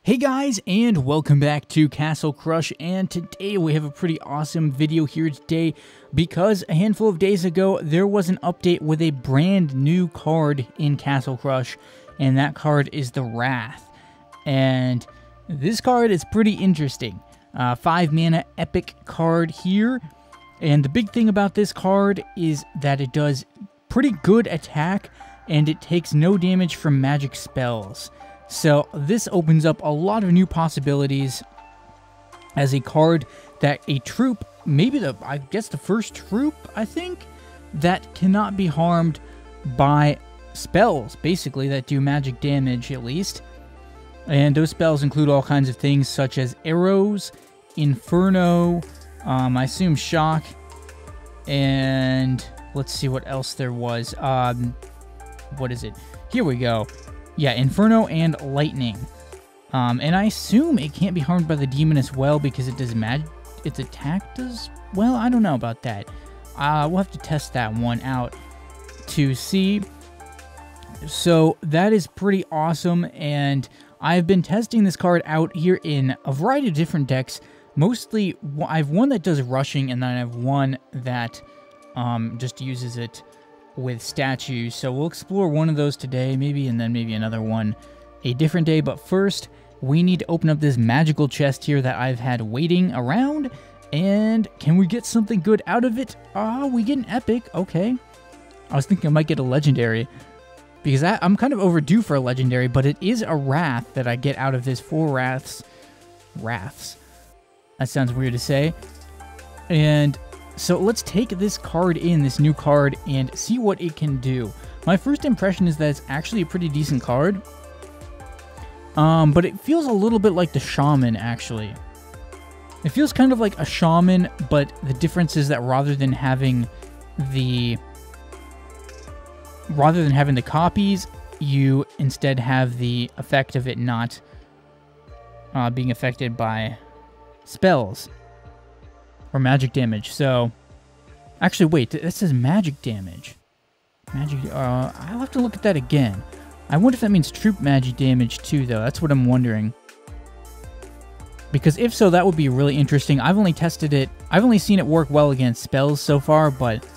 Hey guys, and welcome back to Castle Crush, and today we have a pretty awesome video here today because a handful of days ago there was an update with a brand new card in Castle Crush, and that card is the Wraith. And this card is pretty interesting. 5 mana epic card here, and the big thing about this card is that it does pretty good attack and it takes no damage from magic spells. So this opens up a lot of new possibilities as a card that a troop, maybe I guess the first troop, I think, that cannot be harmed by spells, basically, that do magic damage at least. And those spells include all kinds of things such as arrows, inferno, I assume shock, and let's see what else there was. What is it? Here we go. Yeah, Inferno and Lightning. And I assume it can't be harmed by the demon as well because it does its attack does... Well, I don't know about that. We'll have to test that one out to see. So that is pretty awesome, and I've been testing this card out here in a variety of different decks. Mostly, I have one that does rushing, and then I have one that just uses it with statues, so we'll explore one of those today, maybe, and then maybe another one a different day. But first, we need to open up this magical chest here that I've had waiting around, and can we get something good out of it? We get an epic, okay. I was thinking I might get a legendary, because I'm kind of overdue for a legendary, but it is a Wrath that I get out of this. 4 Wraths. Wraths. That sounds weird to say. And so let's take this card in, this new card, and see what it can do. My first impression is that it's actually a pretty decent card. But it feels a little bit like the Shaman, actually. It feels kind of like a Shaman, but the difference is that rather than having the copies, you instead have the effect of it not being affected by spells or magic damage. So, actually, wait, this says magic damage. I'll have to look at that again. I wonder if that means troop magic damage too, though. That's what I'm wondering. Because if so, that would be really interesting. I've only tested it. I've only seen it work well against spells so far, but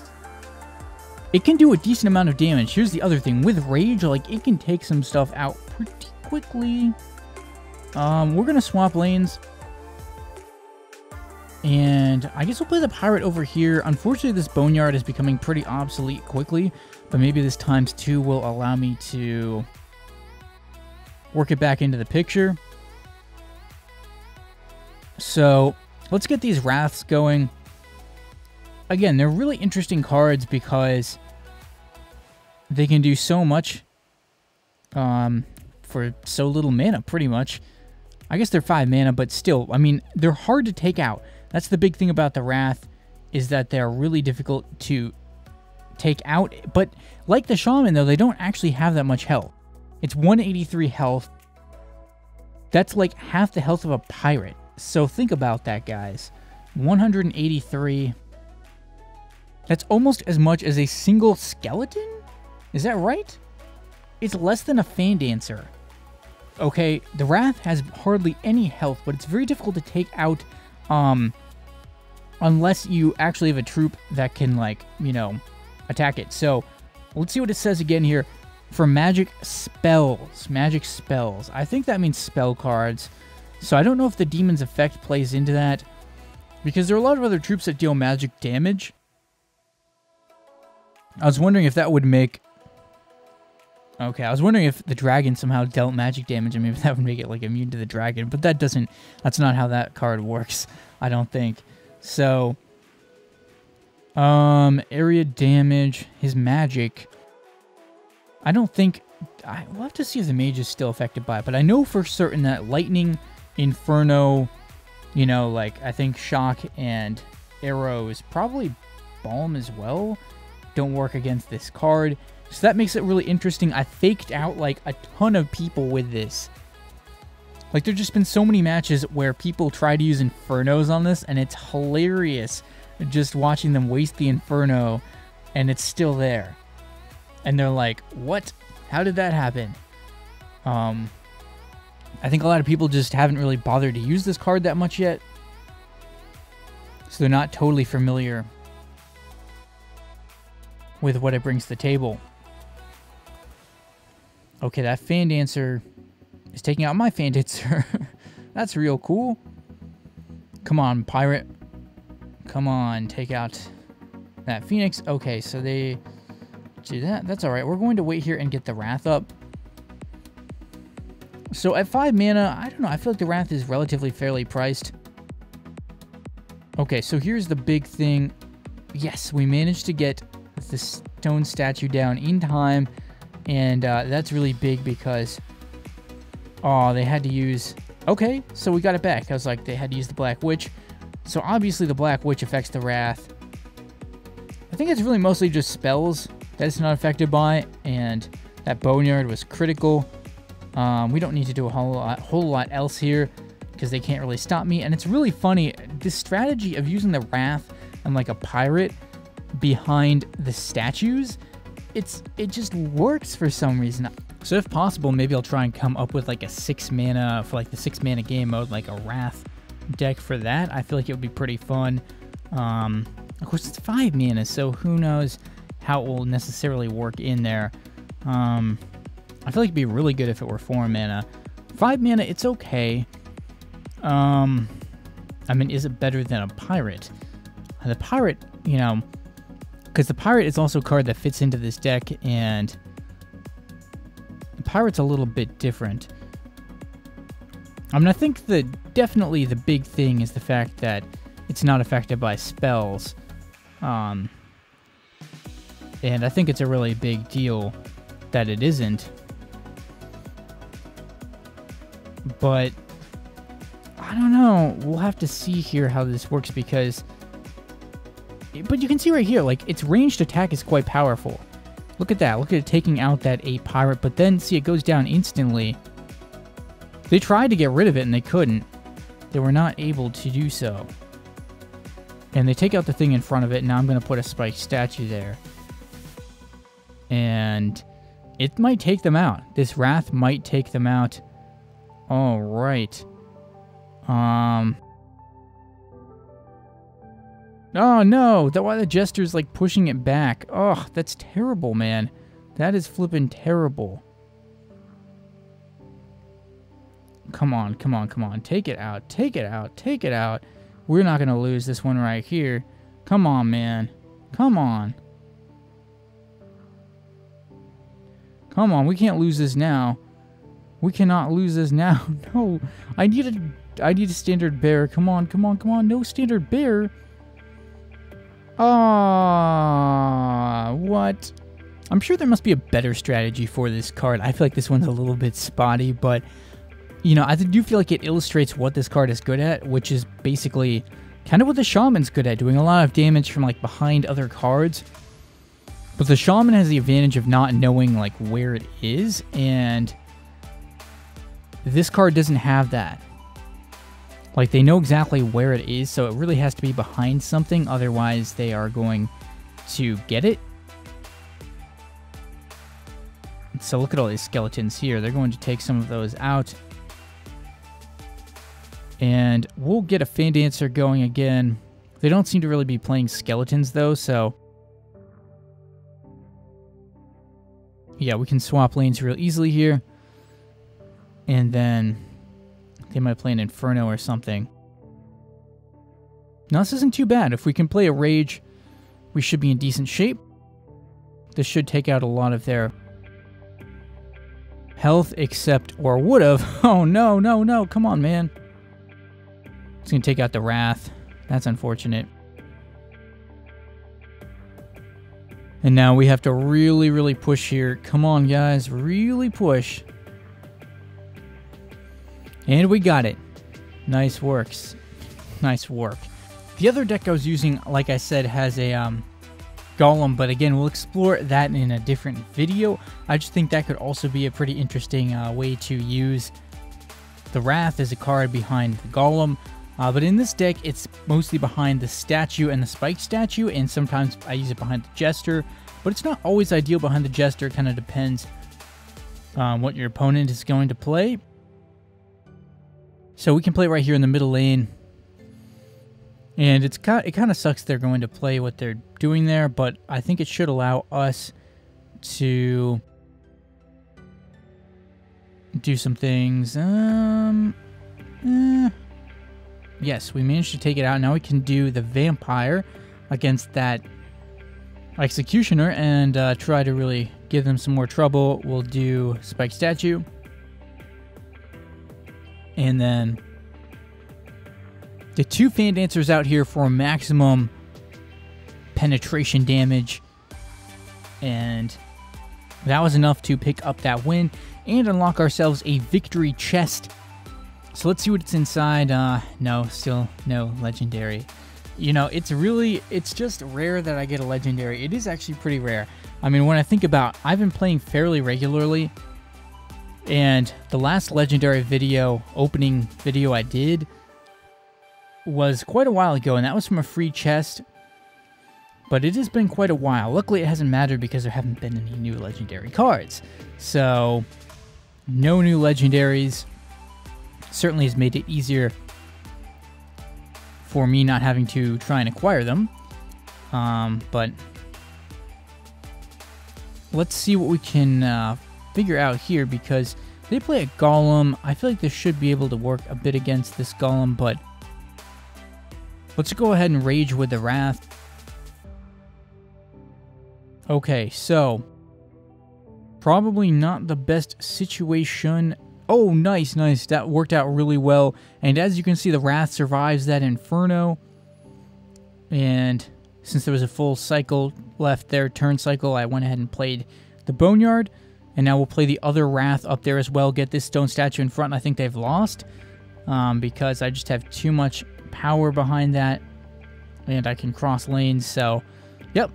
it can do a decent amount of damage. Here's the other thing. With Rage, like, it can take some stuff out pretty quickly. We're going to swap lanes. And I guess we'll play the pirate over here. Unfortunately, this boneyard is becoming pretty obsolete quickly, but maybe this ×2 will allow me to work it back into the picture. So let's get these Wraths going. Again, they're really interesting cards because they can do so much for so little mana, pretty much. I guess they're 5 mana, but still, I mean, they're hard to take out. That's the big thing about the Wrath, is that they're really difficult to take out. But like the Shaman, though, they don't actually have that much health. It's 183 health. That's like half the health of a pirate. So think about that, guys. 183. That's almost as much as a single skeleton? Is that right? It's less than a Fan Dancer. Okay, the Wrath has hardly any health, but it's very difficult to take out unless you actually have a troop that can, like, you know, attack it. So let's see what it says again here. For magic spells. Magic spells. I think that means spell cards. So I don't know if the demon's effect plays into that, because there are a lot of other troops that deal magic damage. I was wondering if that would make... Okay, I was wondering if the dragon somehow dealt magic damage, and maybe that would make it, like, immune to the dragon. But that doesn't... That's not how that card works, I don't think. So... area damage, his magic... I don't think... We'll have to see if the mage is still affected by it. But I know for certain that lightning, inferno, you know, like, I think shock and arrows, probably balm as well, don't work against this card. So that makes it really interesting. I faked out, like, a ton of people with this. Like, there's just been so many matches where people try to use Infernos on this, and it's hilarious just watching them waste the Inferno, and it's still there. And they're like, what? How did that happen? I think a lot of people just haven't really bothered to use this card that much yet. So they're not totally familiar with what it brings to the table. Okay, that Fan Dancer is taking out my Fan Dancer. That's real cool. Come on, Pirate. Come on, take out that Phoenix. Okay, so they do that. That's alright. We're going to wait here and get the Wrath up. So at 5 mana, I don't know. I feel like the Wrath is relatively fairly priced. Okay, so here's the big thing. Yes, we managed to get the stone statue down in time. And that's really big because... Oh, they had to use... Okay, so we got it back. I was like, they had to use the Black Witch. So obviously the Black Witch affects the Wrath. I think it's really mostly just spells that it's not affected by. And that Boneyard was critical. We don't need to do a whole lot else here because they can't really stop me. And it's really funny, this strategy of using the Wrath and like a pirate behind the statues, it just works for some reason. So if possible, maybe I'll try and come up with like a 6 mana for like the 6 mana game mode, like a Wrath deck for that. I feel like it would be pretty fun. Of course, it's 5 mana, so who knows how it will necessarily work in there. I feel like it'd be really good if it were 4 mana. 5 mana, it's okay. I mean, is it better than a pirate? The pirate, you know, because the pirate is also a card that fits into this deck, and the pirate's a little bit different. I mean, I think definitely the big thing is the fact that it's not affected by spells. And I think it's a really big deal that it isn't. But I don't know. We'll have to see here how this works because... But you can see right here, like, its ranged attack is quite powerful. Look at that. Look at it taking out that 8 pirate, but then, see, it goes down instantly. They tried to get rid of it, and they couldn't. They were not able to do so. And they take out the thing in front of it, and now I'm going to put a spiked statue there. And it might take them out. This Wrath might take them out. All right. Oh, no. Why the Jester's, like, pushing it back. Oh, that's terrible, man. That is flippin' terrible. Come on, come on, come on. Take it out. Take it out. Take it out. We're not going to lose this one right here. Come on, man. Come on. Come on. We can't lose this now. We cannot lose this now. No. I need a standard bear. Come on, come on, come on. No standard bear. Ah, what? I'm sure there must be a better strategy for this card. I feel like this one's a little bit spotty, but, you know, I do feel like it illustrates what this card is good at, which is basically kind of what the Shaman's good at, doing a lot of damage from, like, behind other cards. But the Shaman has the advantage of not knowing, like, where it is, and this card doesn't have that. Like, they know exactly where it is, so it really has to be behind something, otherwise they are going to get it. So look at all these skeletons here. They're going to take some of those out. And we'll get a Fan Dancer going again. They don't seem to really be playing skeletons, though, so... Yeah, we can swap lanes real easily here. And then... they might play an Inferno or something. Now, this isn't too bad. If we can play a Rage, we should be in decent shape. This should take out a lot of their health, except, or would have. Oh, no, no, no. Come on, man. It's going to take out the Wrath. That's unfortunate. And now we have to really, really push here. Come on, guys. Really push. And we got it. Nice works. Nice work. The other deck I was using, like I said, has a Golem, but again, we'll explore that in a different video. I just think that could also be a pretty interesting way to use the Wrath as a card behind the Golem. But in this deck, it's mostly behind the statue and the spiked statue, and sometimes I use it behind the Jester. But it's not always ideal behind the Jester. It kind of depends on what your opponent is going to play. So we can play right here in the middle lane. And it kind of sucks they're going to play what they're doing there, but I think it should allow us to do some things. Yes, we managed to take it out. Now we can do the vampire against that executioner and try to really give them some more trouble. We'll do spike statue. And then the 2 fan dancers out here for maximum penetration damage. And that was enough to pick up that win and unlock ourselves a victory chest. So let's see what's inside. No, still no legendary. You know, it's just rare that I get a legendary. It is actually pretty rare. I mean, when I think about, I've been playing fairly regularly, and the last legendary opening video I did was quite a while ago, and that was from a free chest. But it has been quite a while. Luckily, it hasn't mattered because there haven't been any new legendary cards. So, no new legendaries. Certainly has made it easier for me not having to try and acquire them. But let's see what we can figure out here, because they play a golem. I feel like this should be able to work a bit against this golem, but let's go ahead and rage with the Wrath. Okay, so probably not the best situation. Oh, nice, nice. That worked out really well. And as you can see, the Wrath survives that Inferno. And since there was a full cycle left there, turn cycle, I went ahead and played the Boneyard. And now we'll play the other Wrath up there as well. Get this stone statue in front. I think they've lost because I just have too much power behind that. And I can cross lanes. So, yep.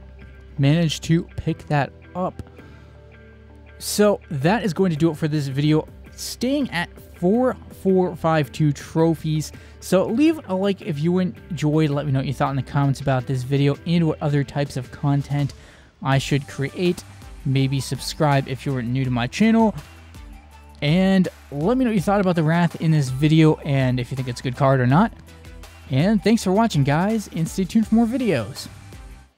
Managed to pick that up. So that is going to do it for this video. Staying at 4452 trophies. So leave a like if you enjoyed. Let me know what you thought in the comments about this video and what other types of content I should create. Maybe subscribe if you're new to my channel. And let me know what you thought about the Wrath in this video and if you think it's a good card or not. And thanks for watching, guys, and stay tuned for more videos.